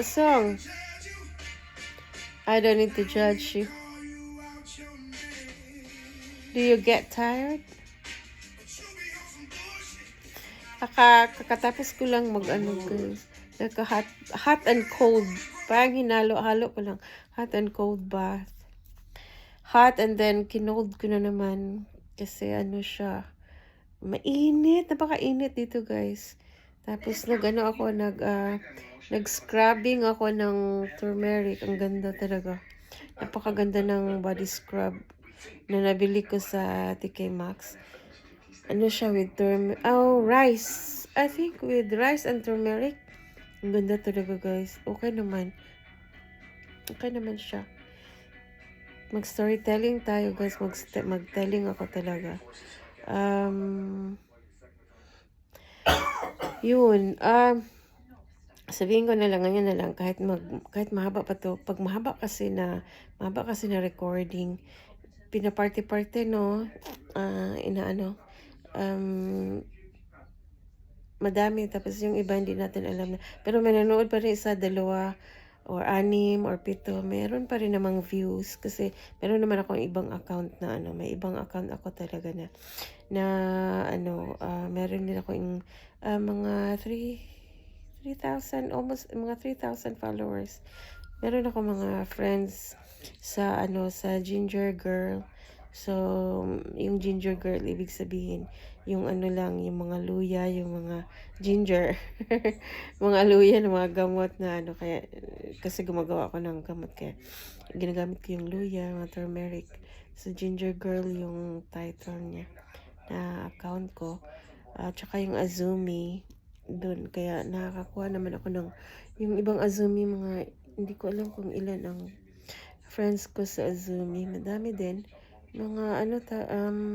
Song. I don't need to judge you. Do you get tired? Kakatapos ko lang mag-ano guys. Hot and cold. Parang hinalo-halo ko lang. Hot and cold bath. Hot and then kinold ko na naman. Kasi ano siya. Mainit. Napaka-init dito guys. Tapos nag-scrubbing ako ng turmeric. Ang ganda talaga. Napakaganda ng body scrub na nabili ko sa TK Maxx. Ano siya with rice. I think with rice and turmeric. Ang ganda talaga guys. Okay naman. Okay naman siya. Mag-storytelling tayo guys. Mag-telling ako talaga. Yun. Sabihin ko na lang ngayon na lang kahit mahaba pa to. Pag mahaba kasi na recording, pinaparty-party no. Madami, tapos yung iba hindi natin alam na. Pero may nanood pa rin isa, 2 or 6 or 7, meron pa rin namang views kasi meron naman akong ibang account na may ibang account ako talaga na meron din ako yung mga 3,000, almost mga 3,000 followers. Meron ako mga friends sa Ginger Girl. So, yung Ginger Girl, ibig sabihin, yung yung mga luya, yung mga ginger. Mga luya ng mga gamot na kaya, kasi gumagawa ako ng gamot, kaya ginagamit ko yung luya, mga turmeric. So, Ginger Girl yung title niya na account ko. Tsaka yung Azumi, doon. Kaya nakakakuha naman ako ng, yung ibang Azumi, mga, hindi ko alam kung ilan ang friends ko sa Azumi. Madami din. Mga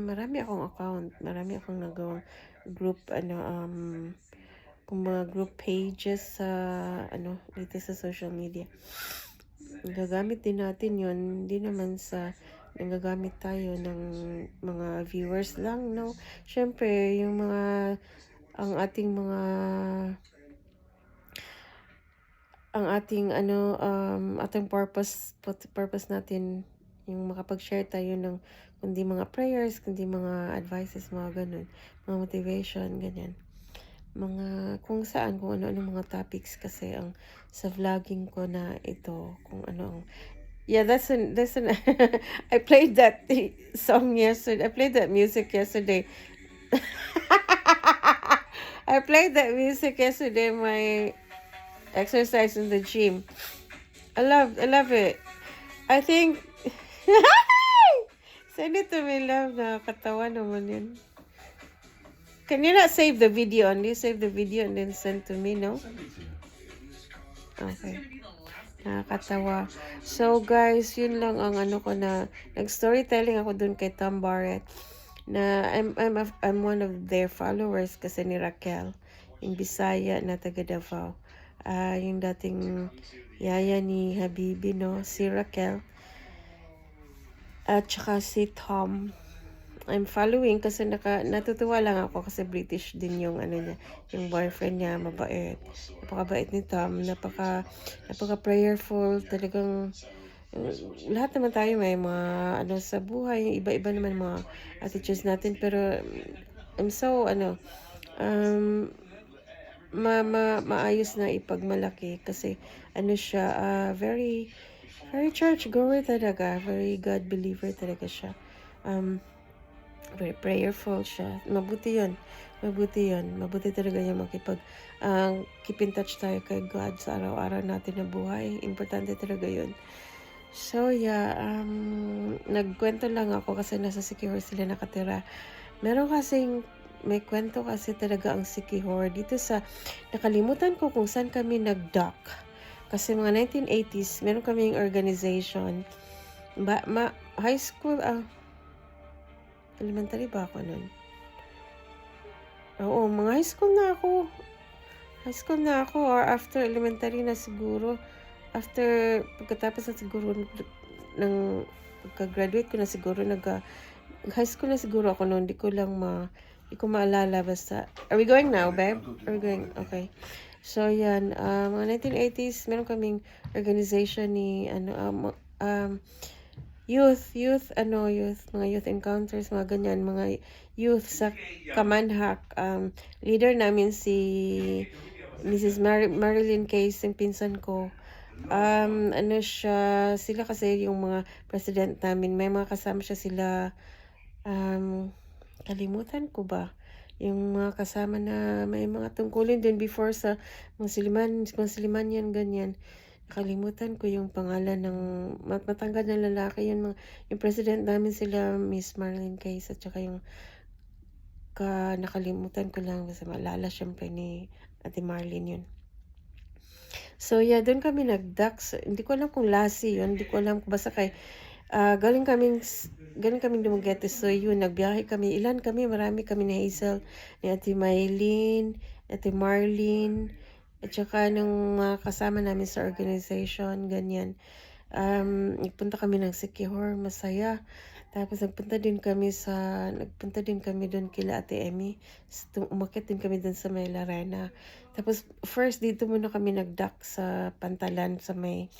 marami akong account. Marami akong nagawang group, kung mga group pages sa, dito sa social media. Gagamit din natin yun. Hindi naman sa nagagamit tayo ng mga viewers lang, no? Syempre, yung ang ating purpose natin yung makapag-share tayo ng kundi mga prayers, kundi mga advices, mga ganun, mga motivation, ganyan. Mga kung ano-ano mga topics kasi ang sa vlogging ko na ito, kung ano ang that's an I played that song yesterday. I played that music yesterday. I played that music yesterday my exercise in the gym. I love it. I think send it to me, love. Nakakatawa naman yun. Can you not save the video? Only save the video and then send to me, no? Okay. Nakakatawa. So, guys, yun lang ang ko na nag-storytelling ako dun kay Tom Barrett na I'm one of their followers kasi ni Raquel, yung Bisaya na taga Davao. Yung dating yaya ni Habibi, no? Si Raquel. At saka si Tom. I'm following kasi natutuwa lang ako kasi British din yung niya, yung boyfriend niya, mabait. Napakabait ni Tom, napaka-prayerful, talagang lahat naman tayo may mga sa buhay, iba-iba naman mga attitudes natin, pero I'm so maayos na ipagmalaki kasi siya very church goer talaga, very God believer talaga siya. Very prayerful siya. Mabuti talaga yung keep in touch tayo kay God sa araw-araw natin na buhay. Importante talaga yun. So yeah, nagkwento lang ako kasi nasa Siquijor sila nakatira. May kwento kasi talaga ang Siquijor dito sa, nakalimutan ko kung saan kami nag-dock. Kasi mga 1980s, meron kaming organization. High school, elementary ba ako nun? Oo, mga high school na ako. Or after elementary na siguro. Pagkatapos na siguro ng pagka-graduate ko na siguro, high school na siguro ako noon. Di ko maalala basta. Are we going now, babe? Are we going? Okay. So yan, mga 1980s meron kaming organization ni youth, mga youth encounters, mga ganyan, mga youth sa Kamanhak. Leader namin si Mrs. Marilyn Case, yung pinsan ko. Ano siya, sila kasi yung mga president namin, may mga kasama siya sila, kalimutan ko ba? Yung mga kasama na may mga tungkulin din before sa mga Siliman yan, ganyan. Nakalimutan ko yung pangalan ng matangkad na lalaki yun. Yung president namin sila, Miss Marlene Case, at saka yung nakalimutan ko lang. Basta maalala syempre ni Ate Marlene yun. So yeah, doon kami nag-ducks. Hindi ko alam kung Lassie yun. Hindi ko alam kung basta kay galing kaming Dumaguete. So yun, nagbiyahe kami. Ilan kami? Marami kami ni Hazel, ni Ate Maylene, Ate Marlene, at saka ng mga kasama namin sa organization, ganyan. Nagpunta kami ng Siquijor, masaya. Tapos nagpunta din kami doon kila Ate Emmy. Umakyat din kami doon sa may Larena. Tapos first dito muna kami nag-duck sa Pantalan sa may,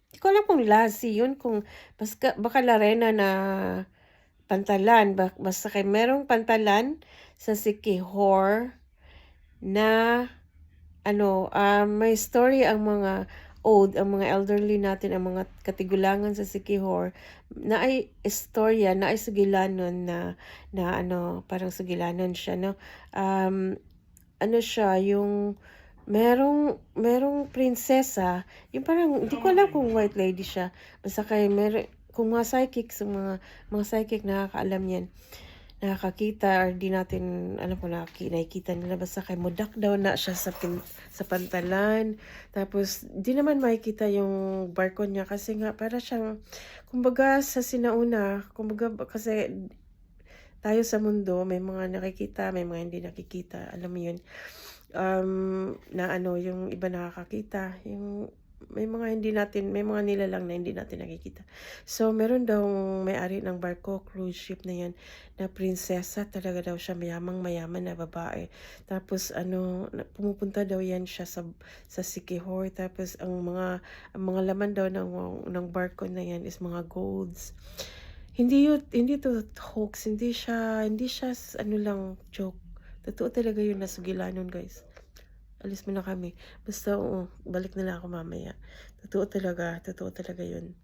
hindi ko alam kung Lassie yun, kung baka Larena na Pantalan. Basta kay merong Pantalan sa Siquijor na may story ang mga ang mga elderly natin, ang mga katigulangan sa Siquijor, na ay istorya, na ay sugilanon parang sugilanon siya, no? Siya, yung merong prinsesa, yung parang, hindi ko alam kung white lady siya, basta kay kung mga psychics, mga psychic nakakaalam yan, nakakakita, or di natin alam kung nakikita nila, basta kay mudak daw na siya sa Pantalan. Tapos di naman makikita yung barko niya kasi nga para siyang, kumbaga sa sinauna, kumbaga kasi tayo sa mundo may mga nakikita, may mga hindi nakikita, alam mo yun. Yung iba nakakakita, yung may mga nilalang na hindi natin nakikita. So, meron daw may-ari ng barko, cruise ship na yan, na prinsesa, talaga daw siya, mayaman na babae. Tapos, pumupunta daw yan siya sa Siquijor. Tapos, ang mga laman daw ng barko na yan is mga golds. Hindi to hoax, hindi siya lang, joke. Totoo talaga yun, nasugilanon, guys. Alis muna kami. Basta, balik na lang ako mamaya. Totoo talaga yun.